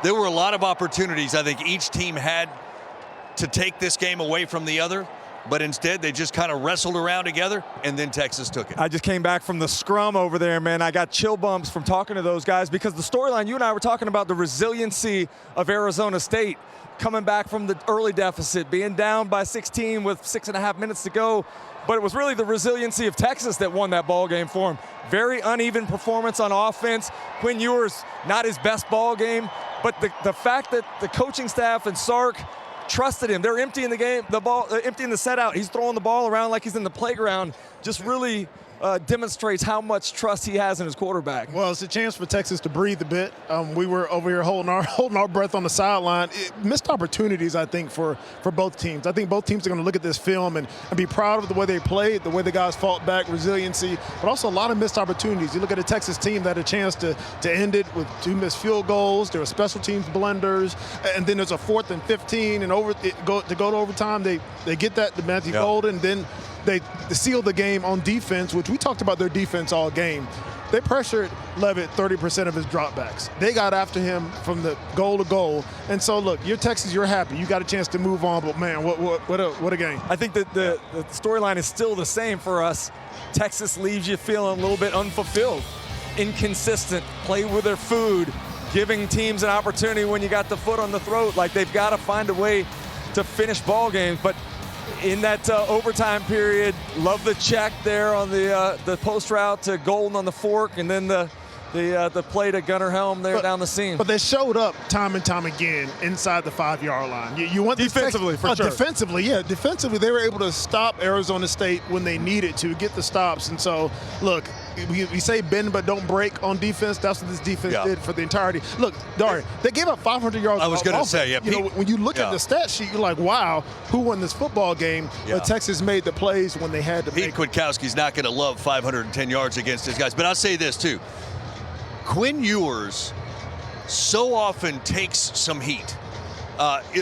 there were a lot of opportunities I think each team had to take this game away from the other, but instead they just kind of wrestled around together, and then Texas took it. I just came back from the scrum over there, man. I got chill bumps from talking to those guys because the storyline, you and I were talking about the resiliency of Arizona State, coming back from the early deficit, being down by 16 with 6.5 minutes to go. But it was really the resiliency of Texas that won that ball game for him. Very uneven performance on offense. Quinn Ewers, not his best ball game, but the fact that the coaching staff and Sark trusted him. They're emptying emptying the set out. He's throwing the ball around like he's in the playground. Just really demonstrates how much trust he has in his quarterback. Well, it's a chance for Texas to breathe a bit. We were over here holding our breath on the sideline. Missed opportunities, I think, for both teams. I think both teams are going to look at this film and be proud of the way they played, the way the guys fought back, resiliency, but also a lot of missed opportunities. You look at a Texas team that had a chance to end it with 2 missed field goals. There were special teams blunders, and then there's a 4th and 15, and to go to overtime, they get that to Matthew Golden, and then they sealed the game on defense, which we talked about their defense all game. They pressured Leavitt 30% of his dropbacks. They got after him from the goal to goal. And so, look, you're Texas, you're happy. You got a chance to move on, but, man, what a game. I think that the storyline is still the same for us. Texas leaves you feeling a little bit unfulfilled, inconsistent, play with their food, giving teams an opportunity when you got the foot on the throat. Like, they've got to find a way to finish ball games. But in that overtime period, love the check there on the post route to Golden on the fork, and then the play to Gunnar Helm there down the seam. But they showed up time and time again inside the 5-yard line. You want defensively, for sure. Defensively, yeah. Defensively, they were able to stop Arizona State when they needed to, get the stops. And so, look, we say bend but don't break on defense. That's what this defense did for the entirety. Look, Dari, they gave up 500 yards. I was going to say, yeah. You know, when you look at the stat sheet, you're like, wow, who won this football game? But Texas made the plays when they had to make. Pete Kwiatkowski's not going to love 510 yards against his guys. But I'll say this, too. Quinn Ewers so often takes some heat.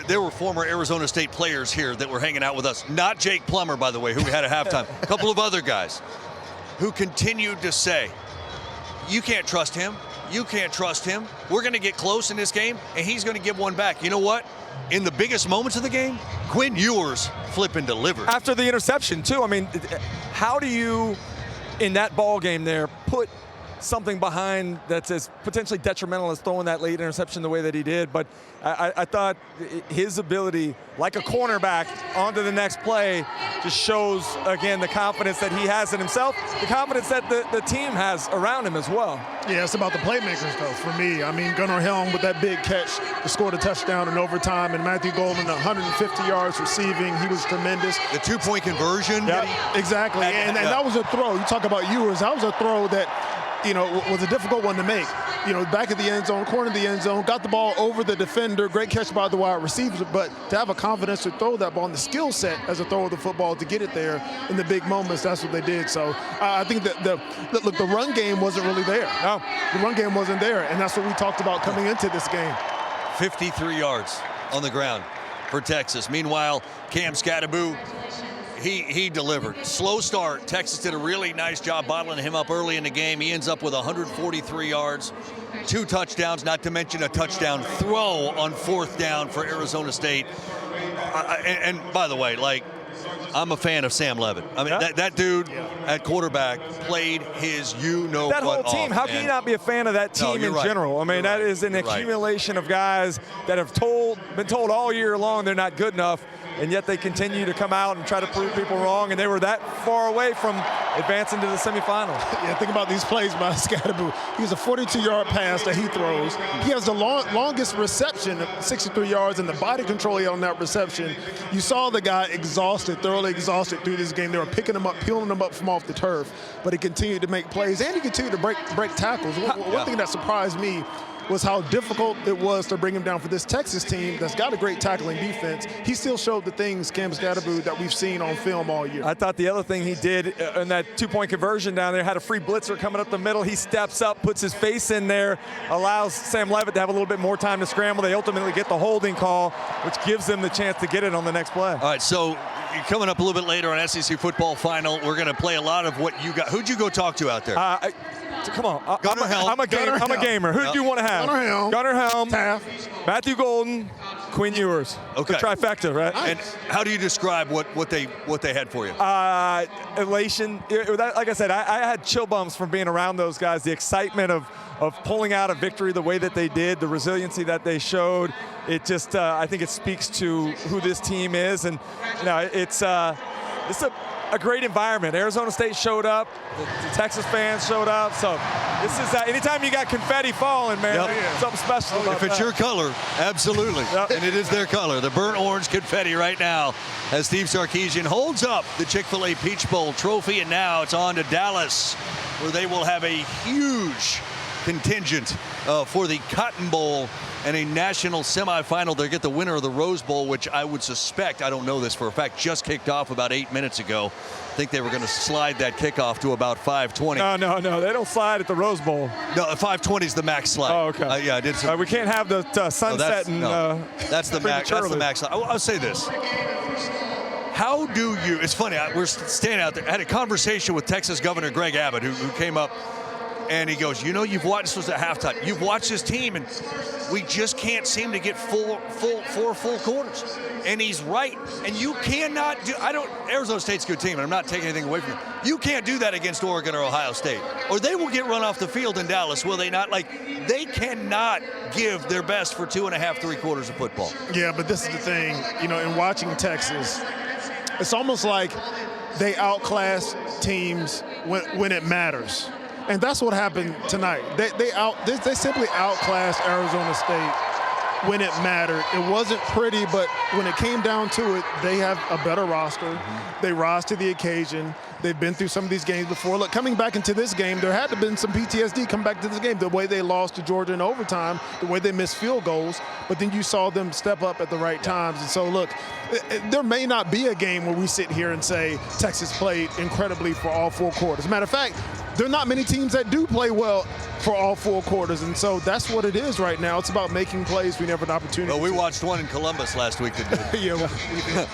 There were former Arizona State players here that were hanging out with us. Not Jake Plummer, by the way, who we had at halftime. A couple of other guys who continued to say, you can't trust him. You can't trust him. We're going to get close in this game, and he's going to give one back. You know what? In the biggest moments of the game, Quinn Ewers flipping delivered. After the interception, too. I mean, how do you, in that ball game there, put something behind that's as potentially detrimental as throwing that late interception the way that he did? But I thought his ability, like a cornerback, onto the next play just shows, again, the confidence that he has in himself, the confidence that the team has around him as well. Yeah, it's about the playmakers, though, for me. I mean, Gunnar Helm with that big catch to score a touchdown in overtime, and Matthew Golden, 150 yards receiving. He was tremendous. The 2-point conversion. Exactly, and that was a throw. You talk about Ewers. That was a throw that, you know, was a difficult one to make. You know, back at the end zone, corner of the end zone, got the ball over the defender, great catch by the wide receivers, but to have a confidence to throw that ball and the skill set as a thrower of the football to get it there in the big moments, that's what they did. So I think that the run game wasn't really there. No, the run game wasn't there, and that's what we talked about coming into this game. 53 yards on the ground for Texas. Meanwhile, Cam Scatteraboo, he delivered. Slow start. Texas did a really nice job bottling him up early in the game. He ends up with 143 yards, 2 touchdowns, not to mention a touchdown throw on 4th down for Arizona State. And by the way, like, I'm a fan of Sam Leavitt. I mean, that dude at quarterback played his that whole team. How can you not be a fan of that team in general? I mean, that is an accumulation of guys that have been told all year long they're not good enough, and yet they continue to come out and try to prove people wrong, and they were that far away from advancing to the semifinals. Yeah, think about these plays by Scatteraboo. He has a 42-yard pass that he throws. He has the longest reception, 63 yards, and the body control on that reception. You saw the guy exhausted, thoroughly exhausted through this game. They were picking him up, peeling him up from off the turf, but he continued to make plays, and he continued to break tackles. One thing that surprised me was how difficult it was to bring him down for this Texas team that's got a great tackling defense. He still showed the things, Cam Scatteraboo, that we've seen on film all year. I thought the other thing he did in that 2-point conversion down there, had a free blitzer coming up the middle. He steps up, puts his face in there, allows Sam Leavitt to have a little bit more time to scramble. They ultimately get the holding call, which gives them the chance to get it on the next play. All right, so coming up a little bit later on SEC football final, we're going to play a lot of what you got. Who'd you go talk to out there? Come on. Gunnar Helm. I'm a gamer. Who do you want to have? Gunnar Helm. Taft. Matthew Golden. Quinn Ewers. Okay. The trifecta, right? And how do you describe what they had for you? Elation. Like I said, I had chill bumps from being around those guys. The excitement of pulling out a victory the way that they did, the resiliency that they showed. It just, I think it speaks to who this team is, and it's a great environment. Arizona State showed up, the Texas fans showed up, so this is anytime you got confetti falling, man, something special about If it's that. your color, absolutely. And it is their color. The burnt orange confetti right now as Steve Sarkisian holds up the Chick-fil-A Peach Bowl trophy, and now it's on to Dallas, where they will have a huge contingent for the Cotton Bowl and a national semifinal. They get the winner of the Rose Bowl, which I would suspect, I don't know this for a fact, just kicked off about 8 minutes ago. I think they were going to slide that kickoff to about 5:20. No, they don't slide at the Rose Bowl. No, 5:20 is the max slide. Oh, okay. Yeah, I did. We can't have the sunset that's the max. That's the max slide. I'll say this. How do you? It's funny. We're standing out there. I had a conversation with Texas Governor Greg Abbott, who came up. And he goes, this was at halftime. You've watched this team, and we just can't seem to get four full quarters. And he's right. And you cannot do, Arizona State's a good team, and I'm not taking anything away from them. You can't do that against Oregon or Ohio State. Or they will get run off the field in Dallas, will they not? They cannot give their best for 2.5, 3 quarters of football. Yeah, but this is the thing, in watching Texas, it's almost like they outclass teams when it matters. And that's what happened tonight. They simply outclassed Arizona State when it mattered. It wasn't pretty, but when it came down to it, they have a better roster. They rise to the occasion. They've been through some of these games before. Look, coming back into this game, there had to have been some PTSD coming back to this game. The way they lost to Georgia in overtime, the way they missed field goals, but then you saw them step up at the right times. And so, look, there may not be a game where we sit here and say Texas played incredibly for all 4 quarters. As a matter of fact, there are not many teams that do play well for all 4 quarters, and so that's what it is right now. It's about making plays. We never had an opportunity. Well, we watched one in Columbus last week. Yeah, well,